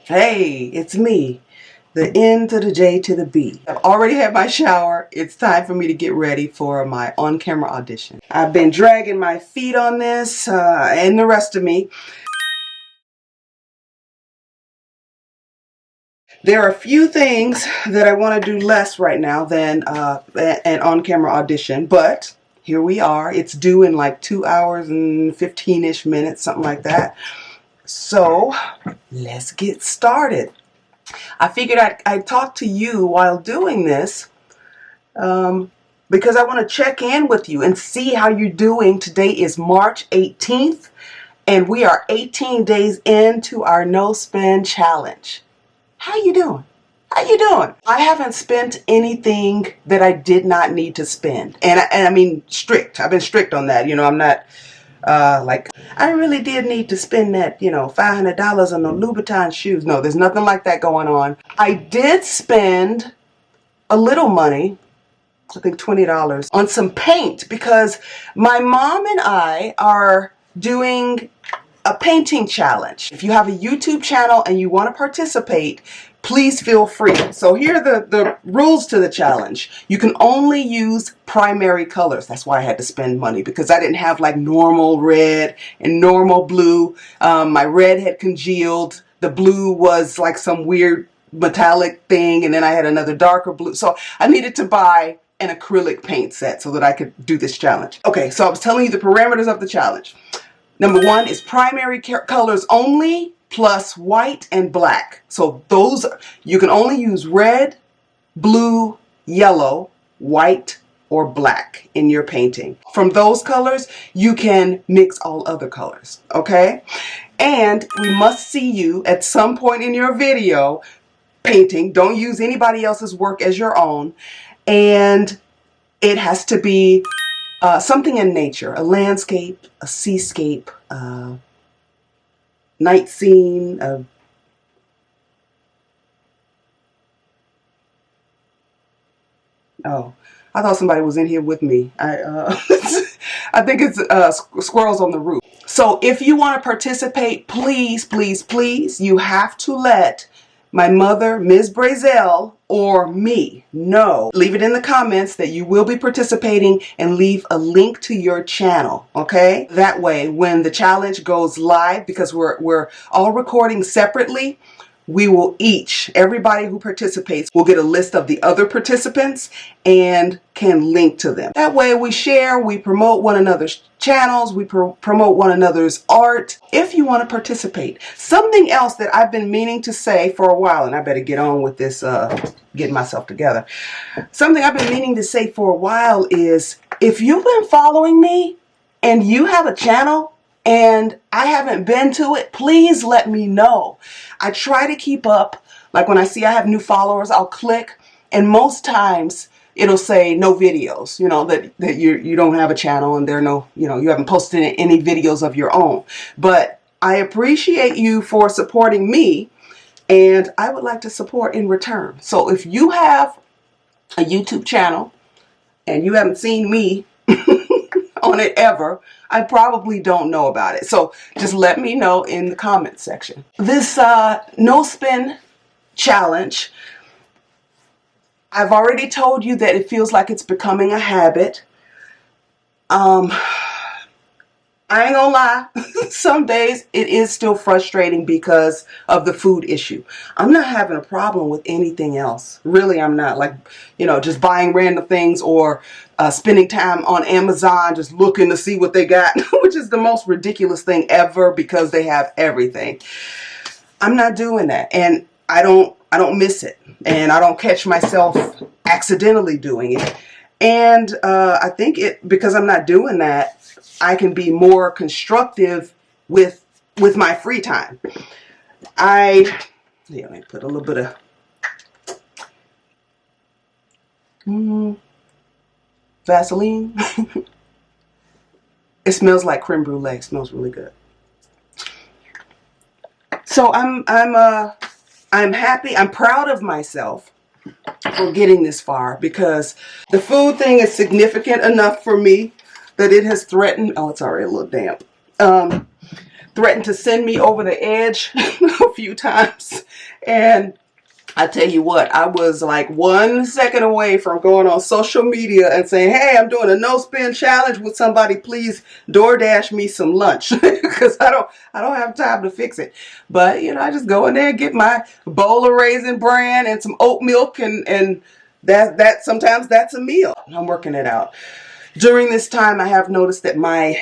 Hey, it's me, the N to the J to the B. I've already had my shower. It's time for me to get ready for my on-camera audition. I've been dragging my feet on this and the rest of me. There are a few things that I want to do less right now than an on-camera audition, but here we are. It's due in like 2 hours and 15-ish minutes, something like that. So let's get started. I figured I'd talk to you while doing this because I want to check in with you and see how you're doing. Today is March 18th and we are 18 days into our no spend challenge. How you doing? How you doing? I haven't spent anything that I did not need to spend. And I mean strict. I've been strict on that. You know, I'm not like, I really did need to spend that, you know, $500 on the Louboutin shoes. No, there's nothing like that going on. I did spend a little money, I think $20, on some paint because my mom and I are doing a painting challenge. If you have a YouTube channel and you want to participate, please feel free. So here are the rules to the challenge. You can only use primary colors. That's why I had to spend money, because I didn't have like normal red and normal blue. My red had congealed. The blue was like some weird metallic thing, and then I had another darker blue. So I needed to buy an acrylic paint set so that I could do this challenge. Okay, so I was telling you the parameters of the challenge. Number one is primary colors only, plus white and black. So those, you can only use red, blue, yellow, white, or black in your painting. From those colors, you can mix all other colors, okay? And we must see you at some point in your video painting. Don't use anybody else's work as your own. And it has to be something in nature, a landscape, a seascape, night scene. Oh, I thought somebody was in here with me. I think it's squirrels on the roof. So if you want to participate, please, please, please, you have to let my mother, MzBrazell, or me know. Leave it in the comments that you will be participating and leave a link to your channel, okay? That way, when the challenge goes live, because we're all recording separately, we will everybody who participates will get a list of the other participants and can link to them. That way we share, we promote one another's channels, we promote one another's art. If you want to participate. Something else that I've been meaning to say for a while, and I better get on with this, getting myself together. Something I've been meaning to say for a while is, if you've been following me and you have a channel and I haven't been to it, please let me know. I try to keep up. Like when I see I have new followers, I'll click, and most times it'll say no videos, you know, that you don't have a channel and there are no, you know, you haven't posted any videos of your own. But I appreciate you for supporting me, and I would like to support in return. So if you have a YouTube channel and you haven't seen me on it ever, I probably don't know about it. So just let me know in the comment section. This no spend challenge, I've already told you that it feels like it's becoming a habit. I ain't gonna lie, some days it is still frustrating because of the food issue. I'm not having a problem with anything else. Really, I'm not. Like, you know, just buying random things or spending time on Amazon just looking to see what they got, which is the most ridiculous thing ever because they have everything. I'm not doing that, and I don't miss it, and I don't catch myself accidentally doing it. And I think because I'm not doing that, I can be more constructive with my free time. Let me put a little bit of Vaseline. It smells like creme brulee. It smells really good. So I'm happy. I'm proud of myself for getting this far, because the food thing is significant enough for me that it has threatened. Oh, it's already a little damp. threatened to send me over the edge a few times. And I tell you what, I was like 1 second away from going on social media and saying, hey, I'm doing a no spend challenge. Would somebody please DoorDash me some lunch? Because I don't have time to fix it. But you know, I just go in there and get my bowl of Raisin Bran and some oat milk, and that sometimes that's a meal. I'm working it out. During this time, I have noticed that my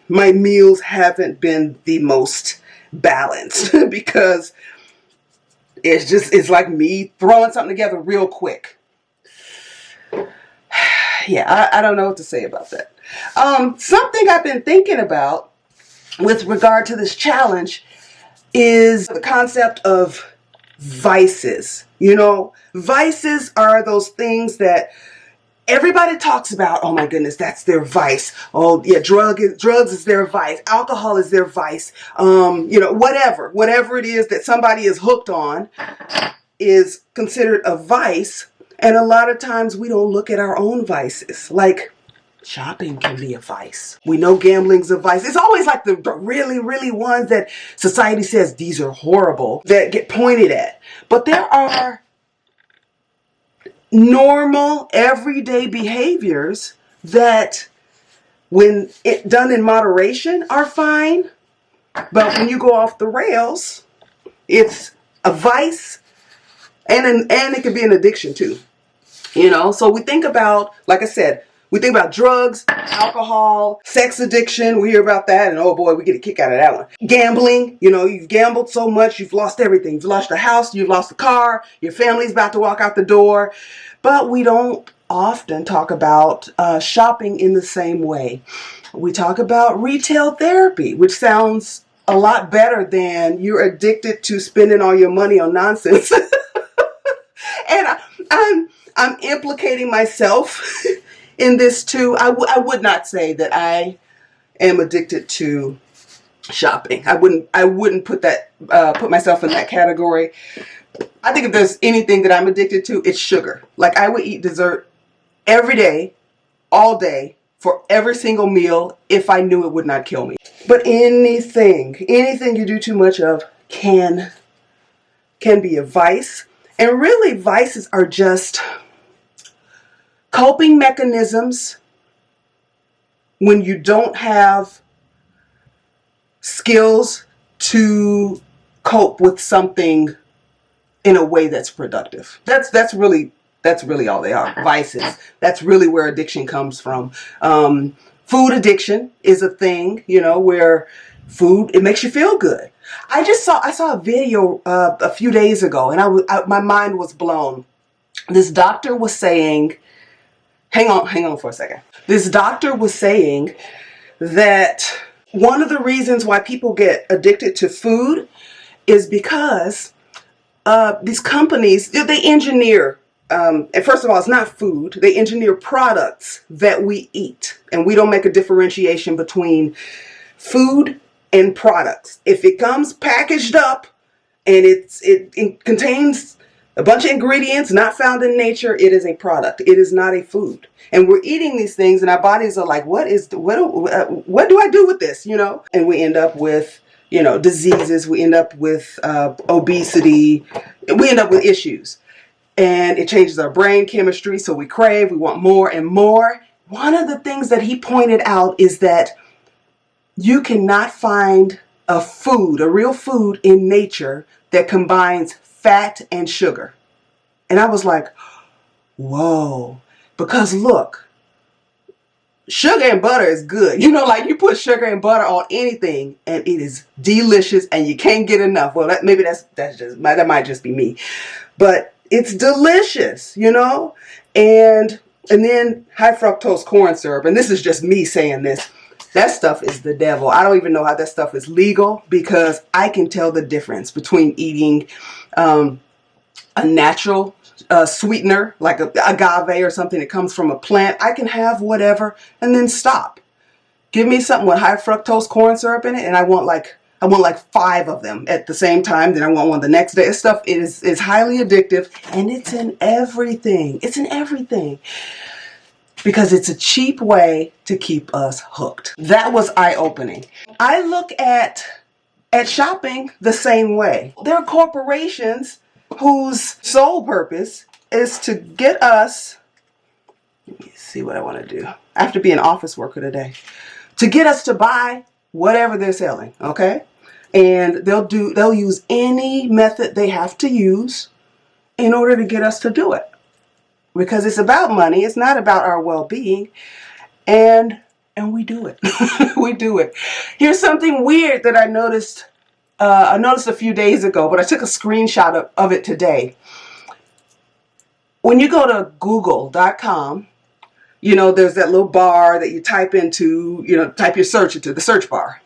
meals haven't been the most balanced because it's like me throwing something together real quick. Yeah, I don't know what to say about that. Something I've been thinking about with regard to this challenge is the concept of vices. You know, vices are those things that everybody talks about. Oh my goodness, that's their vice. Oh yeah, drugs is their vice. Alcohol is their vice. You know, whatever it is that somebody is hooked on is considered a vice. And a lot of times we don't look at our own vices. Like shopping can be a vice. We know gambling's a vice. It's always like the really ones that society says these are horrible that get pointed at. But there are normal everyday behaviors that when done in moderation are fine, but when you go off the rails, it's a vice, and it can be an addiction too, you know. So we think about, like I said, we think about drugs, alcohol, sex addiction. We hear about that, and oh boy, we get a kick out of that one. Gambling, you know, you've gambled so much, you've lost everything. You've lost the house, you've lost the car, your family's about to walk out the door. But we don't often talk about shopping in the same way. We talk about retail therapy, which sounds a lot better than you're addicted to spending all your money on nonsense. And I'm implicating myself in this too. I would not say that I am addicted to shopping. I wouldn't put myself in that category. I think if there's anything that I'm addicted to, it's sugar. Like I would eat dessert every day, all day, for every single meal if I knew it would not kill me. But anything you do too much of can be a vice. And really, vices are just coping mechanisms when you don't have skills to cope with something in a way that's productive. That's really all they are, vices. That's really where addiction comes from. Food addiction is a thing, you know, where food, it makes you feel good. I saw a video a few days ago, and my mind was blown. This doctor was saying, hang on for a second. This doctor was saying that one of the reasons why people get addicted to food is because these companies, they engineer, and first of all, it's not food. They engineer products that we eat, and we don't make a differentiation between food and products. If it comes packaged up and it contains a bunch of ingredients not found in nature, it is a product. It is not a food. And we're eating these things, and our bodies are like, what do I do with this, you know? And we end up with, you know, diseases. We end up with obesity. We end up with issues. And it changes our brain chemistry, so we crave, we want more and more. One of the things that he pointed out is that you cannot find a real food in nature that combines fat and sugar. And I was like, whoa, because look, sugar and butter is good. You know, like you put sugar and butter on anything and it is delicious and you can't get enough. Well, that might just be me, but it's delicious, you know? And then high fructose corn syrup, and this is just me saying this, that stuff is the devil. I don't even know how that stuff is legal, because I can tell the difference between eating a natural sweetener like agave or something that comes from a plant. I can have whatever and then stop. Give me something with high fructose corn syrup in it, and I want like 5 of them at the same time. Then I want one the next day. This stuff is highly addictive, and it's in everything. It's in everything. Because it's a cheap way to keep us hooked. That was eye-opening. I look at at shopping the same way. There are corporations whose sole purpose is to get us, let me see what I want to do. I have to be an office worker today. To get us to buy whatever they're selling, okay? And they'll use any method they have to use in order to get us to do it. Because it's about money, it's not about our well-being. And we do it. We do it. Here's something weird that I noticed a few days ago, but I took a screenshot of it today. When you go to google.com, you know, there's that little bar that you type into, you know, type your search into the search bar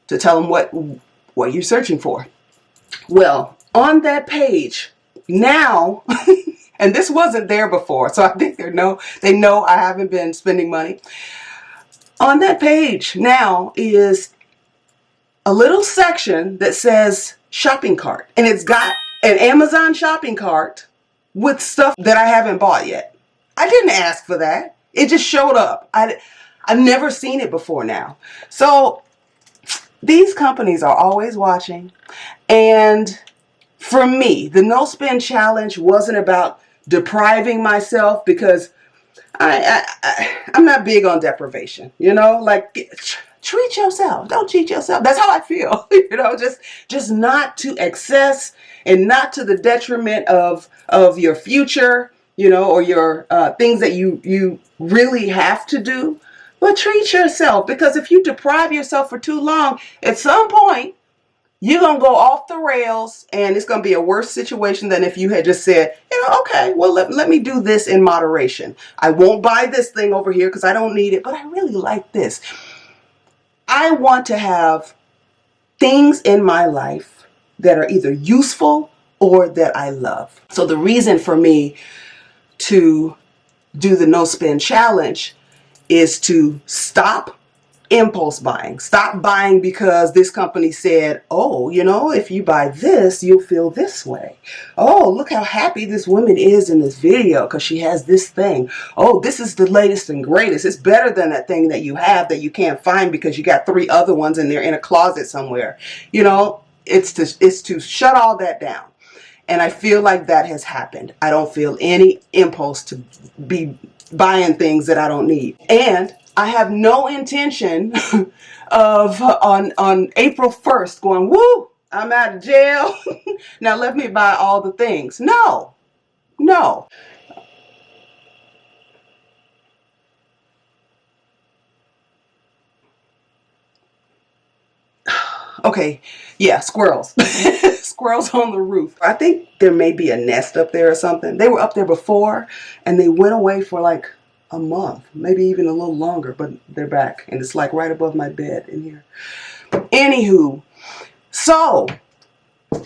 to tell them what you're searching for. Well, on that page now, and this wasn't there before, so I think they know I haven't been spending money. On that page now is a little section that says shopping cart, and it's got an Amazon shopping cart with stuff that I haven't bought yet. I didn't ask for that. It just showed up. I've never seen it before now. So these companies are always watching. And for me, the no spend challenge wasn't about depriving myself, because I'm not big on deprivation, you know, like treat yourself, don't cheat yourself. That's how I feel, you know, just not to excess and not to the detriment of your future, you know, or your things that you really have to do. But treat yourself, because if you deprive yourself for too long, at some point you're going to go off the rails, and it's going to be a worse situation than if you had just said, you know, okay, well, let me do this in moderation. I won't buy this thing over here because I don't need it, but I really like this. I want to have things in my life that are either useful or that I love. So the reason for me to do the no spend challenge is to stop impulse buying. Stop buying because this company said, oh, you know, if you buy this, you'll feel this way. Oh, look how happy this woman is in this video because she has this thing. Oh, this is the latest and greatest. It's better than that thing that you have that you can't find because you got 3 other ones and they're in a closet somewhere. You know, it's to shut all that down. And I feel like that has happened. I don't feel any impulse to be buying things that I don't need. And I have no intention of on April 1st going, woo, I'm out of jail. Now let me buy all the things. No, no. Okay, yeah, squirrels. Squirrels on the roof. I think there may be a nest up there or something. They were up there before and they went away for like a month, maybe even a little longer, but they're back and it's like right above my bed in here. Anywho, so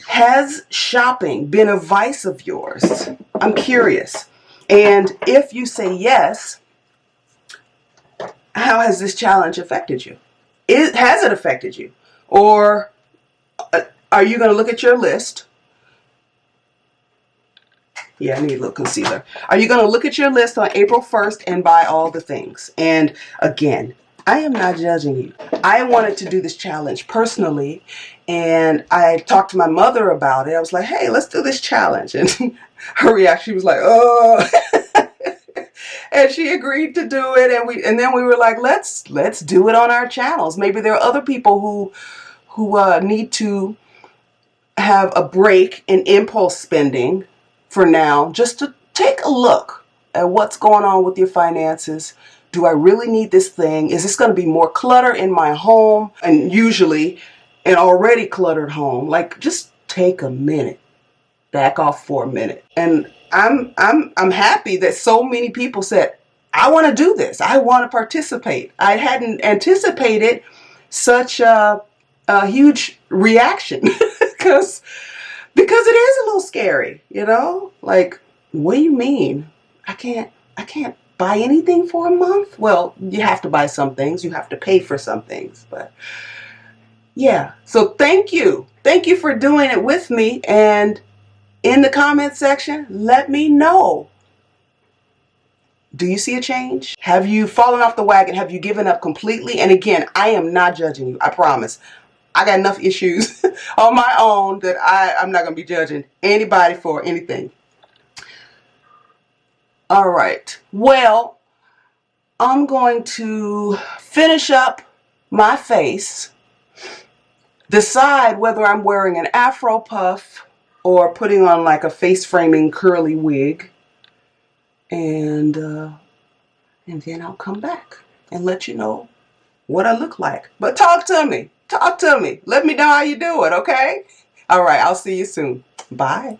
has shopping been a vice of yours? I'm curious. And if you say yes, how has this challenge affected you? Has it affected you? Or are you going to look at your list? Yeah, I need a little concealer. Are you going to look at your list on April 1st and buy all the things? And again, I am not judging you. I wanted to do this challenge personally, and I talked to my mother about it. I was like, hey, let's do this challenge. And her reaction was like, oh. And she agreed to do it, and then we were like, let's do it on our channels. Maybe there are other people who need to have a break in impulse spending for now, just to take a look at what's going on with your finances. Do I really need this thing? Is this going to be more clutter in my home? And usually an already cluttered home, like, just take a minute, back off for a minute. And I'm happy that so many people said, I want to do this. I want to participate. I hadn't anticipated such a huge reaction because it is a little scary, you know? Like, what do you mean? I can't buy anything for a month? Well, you have to buy some things. You have to pay for some things, but yeah. So thank you. Thank you for doing it with me. And in the comment section, let me know. Do you see a change? Have you fallen off the wagon? Have you given up completely? And again, I am not judging you. I promise. I got enough issues on my own that I'm not going to be judging anybody for anything. All right. Well, I'm going to finish up my face, decide whether I'm wearing an afro puff or putting on like a face framing curly wig, and then I'll come back and let you know what I look like. But talk to me. Talk to me. Let me know how you do it, okay? All right, I'll see you soon. Bye.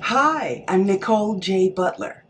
Hi, I'm Nicole J. Butler.